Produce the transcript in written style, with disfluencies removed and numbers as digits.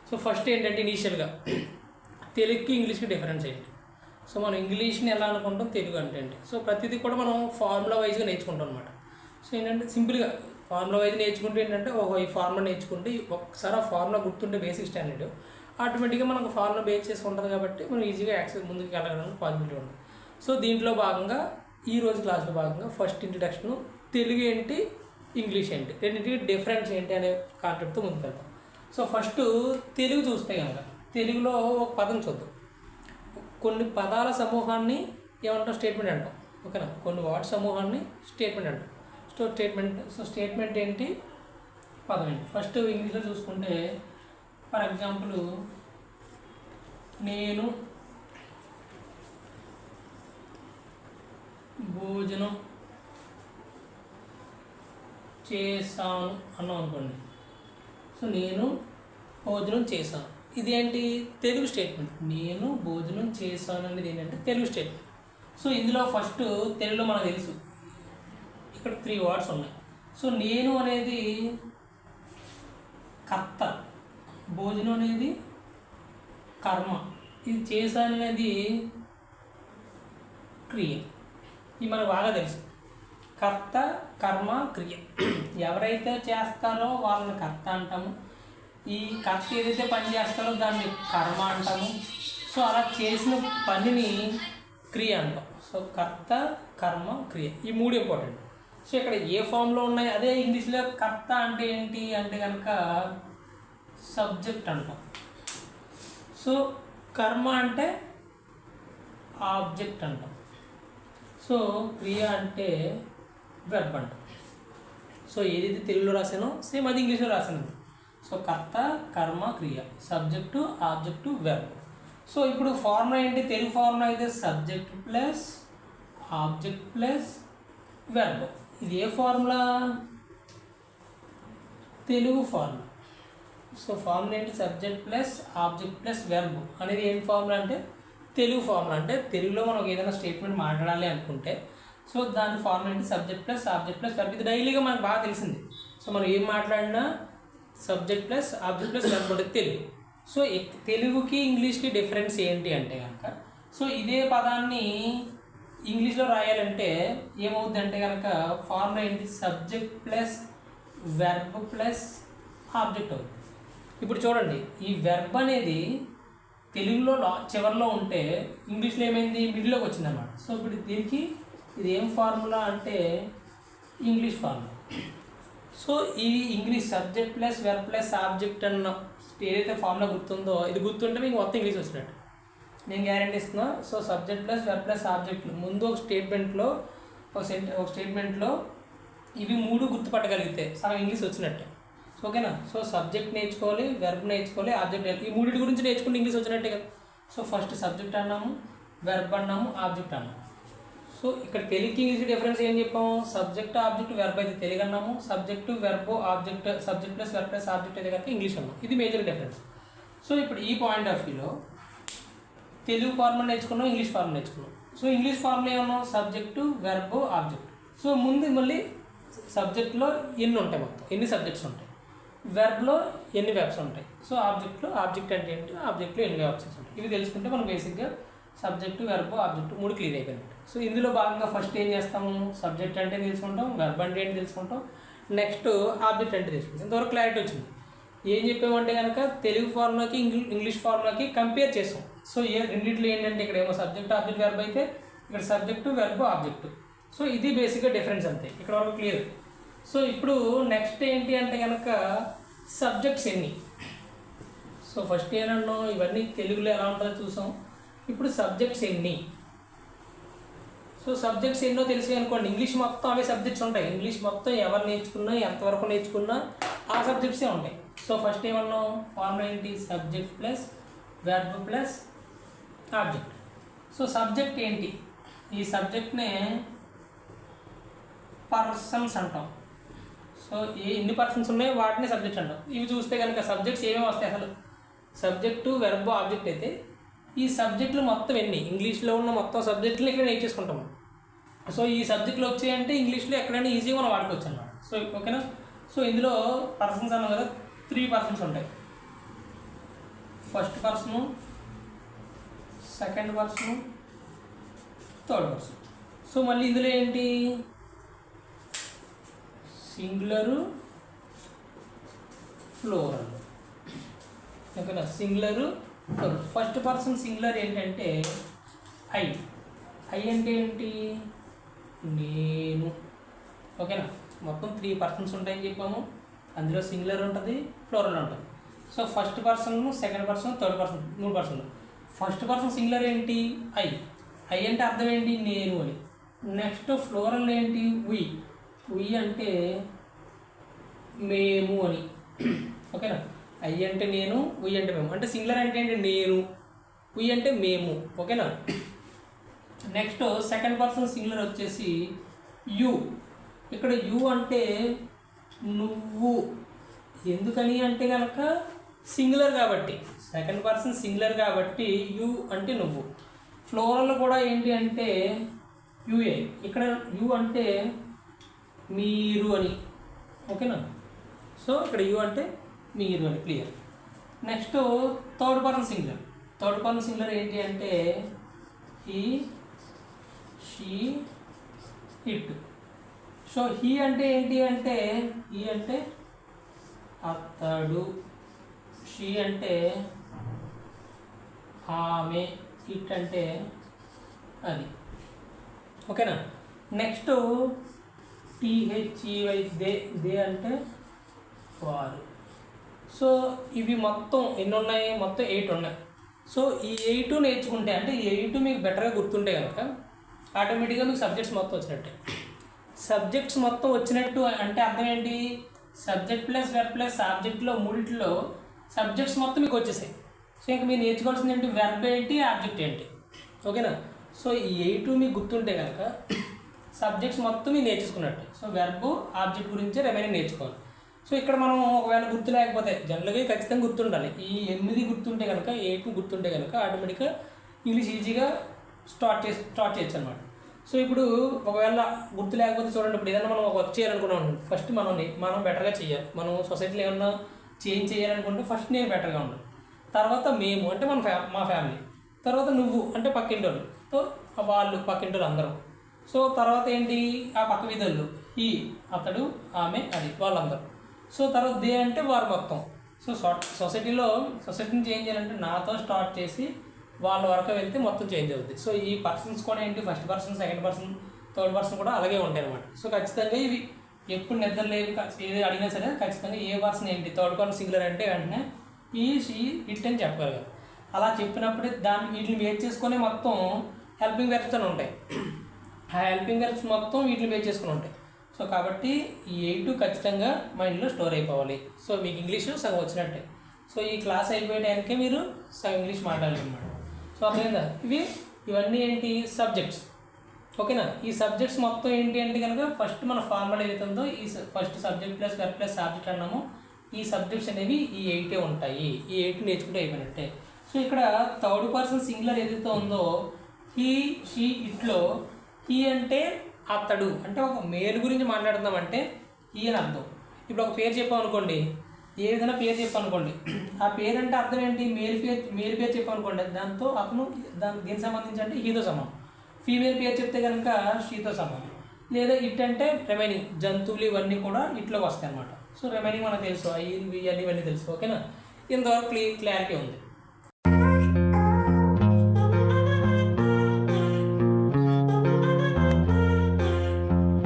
So first ఏంటంటే ఇనీషియల్గా తెలుగుకి ఇంగ్లీష్కి డిఫరెన్స్ ఏంటి. సో మనం ఇంగ్లీష్ని ఎలా అనుకుంటాం, తెలుగు అంటే ఏంటి. సో ప్రతిదీ కూడా మనం ఫార్ములా వైజ్గా నేర్చుకుంటాం అనమాట. సో ఏంటంటే సింపుల్గా ఫార్ములా వైజ్ నేర్చుకుంటే ఏంటంటే ఈ ఫార్ములా నేర్చుకుంటే ఒక్కసారి ఆ ఫార్ములా గుర్తుంటే బేసిక్ స్టాండర్డ్ ఆటోమేటిక్గా మనకు ఫార్ములా బేస్ చేసి ఉంటుంది కాబట్టి మనం ఈజీగా యాక్సెస్ ముందుకు వెళ్ళడానికి పాసిబిలిటీ ఉంది. సో దీంట్లో భాగంగా ఈరోజు క్లాస్లో భాగంగా ఫస్ట్ ఇంట్రడక్షన్ తెలుగు ఏంటి, ఇంగ్లీష్ ఏంటి, రెండింటికి డిఫరెన్స్ ఏంటి అనే కాన్సెప్ట్తో ముందుకు వెళ్తాం. సో ఫస్ట్ తెలుగు చూస్తే కనుక తెలుగులో ఒక పదం చూద్దాం. కొన్ని పదాల సమూహాన్ని ఏమంటాం, స్టేట్మెంట్ అంటాం. ఓకేనా, కొన్ని వర్డ్ సమూహాన్ని స్టేట్మెంట్ అంటాం. స్టేట్మెంట్ ఏంటి, పదం ఏంటి. ఫస్ట్ ఇంగ్లీష్లో చూసుకుంటే ఫర్ ఎగ్జాంపుల్ నేను భోజనం చేశాను అన్నాం అనుకోండి. సో నేను భోజనం చేశాను, ఇదేంటి, తెలుగు స్టేట్మెంట్. నేను భోజనం చేశాను అనేది ఏంటంటే తెలుగు స్టేట్మెంట్. సో ఇందులో ఫస్ట్ తెలుగులో మనకు తెలుసు ఇక్కడ 3 వర్డ్స్ ఉన్నాయి. సో నేను అనేది కర్త, భోజనం అనేది కర్మ, ఇది చేశాను అనేది క్రియ. ఇది మనకు బాగా తెలుసు. కర్త, కర్మ, క్రియ. ఎవరైతే చేస్తారో వాళ్ళని కర్త అంటాము. ఈ కర్త ఏదైతే పని చేస్తారో దాన్ని కర్మ అంటాము. సో అలా చేసిన పనిని క్రియ అంటాం. సో కర్త, కర్మ, క్రియ, ఈ 3 ఇంపార్టెంట్. సో ఇక్కడ ఏ ఫామ్లో ఉన్నాయి. అదే ఇంగ్లీష్లో కర్త అంటే ఏంటి అంటే కనుక సబ్జెక్ట్ అంటాం. సో కర్మ అంటే ఆబ్జెక్ట్ అంటాం. సో క్రియ అంటే వెర్బ్ అంటాం. సో ఏదైతే తెలుగులో రాసానో సేమ్ అది ఇంగ్లీష్లో రాసాను. సో కర్త, కర్మ, క్రియ, సబ్జెక్టు, ఆబ్జెక్టు, వెర్బ్. సో ఇప్పుడు ఫార్ములా ఏంటి, తెలుగు ఫార్ములా అయితే subject plus object plus verb. ఇది ఏ formula, Telugu formula. So formula ఏంటి, subject plus object plus verb అనేది ఏం ఫార్ములా అంటే తెలుగు ఫార్ములా. అంటే తెలుగులో మనం ఏదైనా స్టేట్మెంట్ మాట్లాడాలి అనుకుంటే సో దాని ఫార్ములా ఏంటి, subject plus object plus verb. ఇది డైలీగా మనకు బాగా తెలిసింది. సో మనం ఏం మాట్లాడినా subject plus object plus verb ఉంటుంది తెలుగు. సో తెలుగుకి ఇంగ్లీష్కి డిఫరెన్స్ ఏంటి అంటే కనుక సో ఇదే పదాన్ని ఇంగ్లీష్లో రాయాలంటే ఏమవుద్ది అంటే కనుక ఫార్ములా ఏంటి, subject plus verb plus object అవుతుంది. ఇప్పుడు చూడండి, ఈ వెర్బ్ అనేది తెలుగులో చివరిలో ఉంటే ఇంగ్లీష్లో ఏమైంది, మిడిల్లోకి వచ్చిందన్నమాట. సో ఇప్పుడు దీనికి ఇది ఏం ఫార్ములా అంటే ఇంగ్లీష్ ఫార్ములా. సో ఈ English subject plus verb plus object అన్న ఏదైతే ఫార్ములా గుర్తుందో ఇది గుర్తుంటే మీకు మొత్తం ఇంగ్లీష్ వచ్చినట్టు నేను గ్యారెంటీ ఇస్తున్నా. So subject plus verb plus object ముందు ఒక స్టేట్మెంట్లో ఇవి 3 గుర్తుపట్టగలిగితే సగం ఇంగ్లీష్ వచ్చినట్టే. ఓకేనా. సో సబ్జెక్ట్ నేర్చుకోవాలి, వెర్బ్ నేర్చుకోవాలి, ఆబ్జెక్ట్ ఈ 3 గురించి నేర్చుకుంటే ఇంగ్లీష్ వచ్చినట్టే కదా. సో ఫస్ట్ సబ్జెక్ట్ అన్నాము, వెర్బ్ అన్నాము, ఆబ్జెక్ట్ అన్నాము. సో ఇక్కడ తెలుగుకి ఇంగ్లీష్ డిఫరెన్స్ ఏం చెప్పాము, సబ్జెక్ట్ ఆబ్జెక్ట్ వెర్బ్ అయితే తెలుగు అన్నాము, subject verb object subject plus verb plus object అయితే కనుక ఇంగ్లీష్ అన్నాము. ఇది మేజర్ డిఫరెన్స్. సో ఇప్పుడు ఈ పాయింట్ ఆఫ్ వ్యూలో తెలుగు ఫార్ములా నేర్చుకున్నాం, ఇంగ్లీష్ ఫార్ములా నేర్చుకున్నాం. సో ఇంగ్లీష్ ఫార్ములా ఏమన్నాం, సబ్జెక్టు వెర్బ్ ఆబ్జెక్ట్. సో ముందు మళ్ళీ సబ్జెక్ట్లో ఎన్ని ఉంటాయి, మొత్తం ఎన్ని సబ్జెక్ట్స్ ఉంటాయి, వెర్బ్లో ఎన్ని వెర్బ్స్ ఉంటాయి, సో ఆబ్జెక్ట్ అంటే ఏంటి, ఆబ్జెక్ట్లో ఎన్ని వెర్బ్స్ ఉంటాయి, ఇవి తెలుసుకుంటే మనం బేసిక్గా సబ్జెక్టు వెర్బ్ ఆబ్జెక్ట్ 3 క్లియర్ అయిపోయినట్టు. సో ఇందులో భాగంగా ఫస్ట్ ఏం చేస్తాము, సబ్జెక్ట్ అంటే తెలుసుకుంటాం, వెర్బ్ అంటే ఏంటి తెలుసుకుంటాం, నెక్స్ట్ ఆబ్జెక్ట్ అంటే తెలుసుకుంటాం. ఇంతవరకు క్లారిటీ వచ్చింది. ఏం చెప్పామంటే కనుక తెలుగు ఫార్ములాకి ఇంగ్లీష్ ఫార్ములాకి కంపేర్ చేస్తాం. సో రెండింటిలో ఏంటంటే ఇక్కడ ఏమో సబ్జెక్ట్ ఆబ్జెక్ట్ వెర్బ్ అయితే ఇక్కడ సబ్జెక్టు వెర్బ్ ఆబ్జెక్ట్. సో ఇది బేసిక్గా డిఫరెన్స్ అంతే, ఇక్కడ వరకు క్లియర్. సో ఇప్పుడు నెక్స్ట్ ఏంటి అంటే కనుక సబ్జెక్ట్స్ ఎన్ని. సో ఫస్ట్ ఏమన్నాం, ఇవన్నీ తెలుగులో ఎలా ఉంటుందో చూసాం. ఇప్పుడు సబ్జెక్ట్స్ ఎన్ని. సో సబ్జెక్ట్స్ ఎన్నో తెలిసి అనుకోండి, ఇంగ్లీష్ మొత్తం అవే సబ్జెక్ట్స్ ఉంటాయి. ఇంగ్లీష్ మొత్తం ఎవరు నేర్చుకున్నా ఎంతవరకు నేర్చుకున్నా ఆ సబ్జెక్ట్సే ఉంటాయి. సో ఫస్ట్ ఏమన్నాం, ఫార్ములా ఏంటి, subject plus verb plus object. So subject ఏంటి, ఈ సబ్జెక్ట్నే పర్సన్స్ అంటాం. సో ఎన్ని పర్సన్స్ ఉన్నాయో వాటిని సబ్జెక్ట్ అంటాం. ఇవి చూస్తే కనుక సబ్జెక్ట్స్ ఏమేమి వస్తాయి, అసలు సబ్జెక్టు వెర్బ్ ఆబ్జెక్ట్ అయితే ఈ సబ్జెక్టులు మొత్తం ఎన్ని, ఇంగ్లీష్లో ఉన్న మొత్తం సబ్జెక్టులు ఇక్కడ నేర్చేసుకుంటాము. సో ఈ సబ్జెక్టులు వచ్చాయంటే ఇంగ్లీష్లో ఎక్కడైనా ఈజీగా మనం వాడుకోవచ్చు అన్నమాట. సో ఓకేనా. సో ఇందులో పర్సన్స్ అన్నాం కదా, 3 పర్సన్స్ ఉంటాయి. First person, second person, third person. So మళ్ళీ ఇందులో ఏంటి, సింగులరు, ఫ్లోరల్. ఓకేనా, singular, floral. First person singular ఏంటంటే ఐ. ఐ అంటే ఏంటి, నేను. ఓకేనా, మొత్తం 3 పర్సన్స్ ఉంటాయని చెప్పాము. అందులో సింగులర్ ఉంటుంది, ఫ్లోరల్ ఉంటుంది. So first person, second person, third person, 3 పర్సన్లు. ఫస్ట్ పర్సన్ సింగులర్ ఏంటి, ఐ. ఐ అంటే అర్థం ఏంటి, నేను అని. నెక్స్ట్ ఫ్లోరల్ ఏంటి, వి. వి అంటే మేము అని. ఓకేనా, ఐ అంటే నేను, వి అంటే మేము. అంటే సింగులర్ అంటే ఏంటి, నేను, వి అంటే మేము. ఓకేనా. నెక్స్ట్ సెకండ్ పర్సన్ సింగులర్ వచ్చేసి యు. ఇక్కడ యు అంటే నువ్వు. ఎందుకని అంటే కనుక సింగులర్ కాబట్టి, సెకండ్ పర్సన్ సింగులర్ కాబట్టి యు అంటే నువ్వు. ఫ్లోరల్ కూడా ఏంటి అంటే యుఏ. ఇక్కడ యు అంటే మీరు అని. ఓకేనా, సో ఇక్కడ యు అంటే మీరు అని, clear. Next third person singular. Third person singular ఏంటి అంటే he, she, it. So he అంటే ఏంటి అంటే, హీ అంటే అతడు, షీ అంటే ఆమె, ఇట్ అంటే అది. ఓకేనా. Next THEY, they. దే అంటే వారు. సో ఇవి మొత్తం ఎన్ని ఉన్నాయి, మొత్తం 8 ఉన్నాయి. సో ఈ 8 నేర్చుకుంటే, అంటే ఈ 8 మీకు బెటర్గా గుర్తుంటే కనుక ఆటోమేటిక్గా మీకు సబ్జెక్ట్స్ మొత్తం వచ్చినట్టే. సబ్జెక్ట్స్ మొత్తం వచ్చినట్టు అంటే అర్థం ఏంటి, సబ్జెక్ట్ ప్లస్ వెర్బ్ ప్లస్ ఆబ్జెక్ట్లో మూడిట్లో సబ్జెక్ట్స్ మొత్తం మీకు వచ్చేసాయి. సో ఇంకా మీరు నేర్చుకోవాల్సింది ఏంటి, వెర్బ్ ఏంటి, ఆబ్జెక్ట్ ఏంటి. ఓకేనా. సో ఈ 8 మీకు గుర్తుంటే కనుక సబ్జెక్ట్స్ మొత్తం మీరు నేర్చుకున్నట్టు. సో వెర్బ్, ఆబ్జెక్ట్ గురించి రిమైనింగ్ నేర్చుకోవాలి. సో ఇక్కడ మనం ఒకవేళ గుర్తు లేకపోతే, జనరల్గా ఖచ్చితంగా గుర్తుండాలి. ఈ 8 గుర్తుంటే కనుక, 8 గుర్తుంటే కనుక ఆటోమేటిక్గా ఇంగ్లీష్ ఈజీగా స్టార్ట్ చేయొచ్చు అనమాట. సో ఇప్పుడు ఒకవేళ గుర్తు లేకపోతే చూడండి, ఇప్పుడు ఏదైనా మనం ఒక వర్క్ చేయాలనుకున్నాం, ఫస్ట్ మనం బెటర్గా చేయాలి. మనం సొసైటీలో ఏమన్నా చేంజ్ చేయాలనుకుంటే ఫస్ట్ నేను బెటర్గా ఉండాలి. తర్వాత మేము అంటే మా ఫ్యామిలీ. తర్వాత నువ్వు అంటే పక్కింటి వాళ్ళు, సో వాళ్ళు పక్కింటి వాళ్ళు అందరూ. సో తర్వాత ఏంటి, ఆ పక్క వీధులు, ఈ అతడు, ఆమె, అది వాళ్ళందరూ. సో తర్వాత దే అంటే వారు మొత్తం. సో సొసైటీని చేంజ్ చేయాలంటే నాతో స్టార్ట్ చేసి వాళ్ళ వరకు వెళ్తే మొత్తం చేంజ్ అవుతుంది. సో ఈ పర్సన్స్ కూడా ఏంటి, first person, second person, third person కూడా అలాగే ఉంటాయి అనమాట. సో ఖచ్చితంగా ఇవి ఎప్పుడు నిద్ర లేదు, ఏది అడిగినా సరే ఖచ్చితంగా ఏ పర్సన్ ఏంటి, థర్డ్ పర్సన్ సింగులర్ అంటే వెంటనే ఈ, షీ, ఇట్ అని చెప్పగలగాలి. అలా చెప్పినప్పుడే వీటిని బేస్ చేసుకొని మొత్తం హెల్పింగ్ వెర్బ్స్ అని ఉంటాయి. ఆ హెల్పింగ్ వెర్బ్స్ మొత్తం వీటిని బేస్ చేసుకుని ఉంటాయి. సో కాబట్టి ఈ 8 ఖచ్చితంగా మైండ్లో స్టోర్ అయిపోవాలి. సో మీకు ఇంగ్లీషు సగం వచ్చినట్టే. సో ఈ క్లాస్ అయిపోయే టైంకే మీరు సగం ఇంగ్లీష్ మాట్లాడాలన్నమాట. సో అర్థమైందా. ఇవన్నీ ఏంటి, సబ్జెక్ట్స్. ఓకేనా. ఈ సబ్జెక్ట్స్ మొత్తం ఏంటి అంటే కనుక ఫస్ట్ మన ఫార్ములా ఏదైతే ఉందో, ఈ first subject plus verb plus object అన్నాము. ఈ సబ్జెక్ట్స్ అనేవి ఈ 8 ఉంటాయి. ఈ 8 నేర్చుకుంటే అయిపోయినట్టే. సో ఇక్కడ థర్డ్ పర్సన్ సింగులర్ ఏదైతే ఉందో, హీ, షీ, ఇట్లో హీ అంటే అతడు, అంటే ఒక మేల్ గురించి మాట్లాడుతున్నామంటే హీ అని అర్థం. ఇప్పుడు ఒక పేరు చెప్పామనుకోండి, ఏ విధంగా పేరు చెప్పామనుకోండి, ఆ పేరు అంటే అర్థం ఏంటి, మేల్ పేరు చెప్పామనుకోండి, దాంతో అతను దీనికి సంబంధించి అంటే హీతో సమానం. ఫీమేల్ పేరు చెప్తే కనుక షీతో సమానం. లేదా ఇట్ అంటే రిమైనింగ్ జంతువులు ఇవన్నీ కూడా ఇట్లోకి వస్తాయి అన్నమాట. సో రిమైనింగ్ మనకు తెలుసు, అవి ఇవన్నీ తెలుసు. ఓకేనా. ఇంతవరకు క్లారిటీ ఉంది.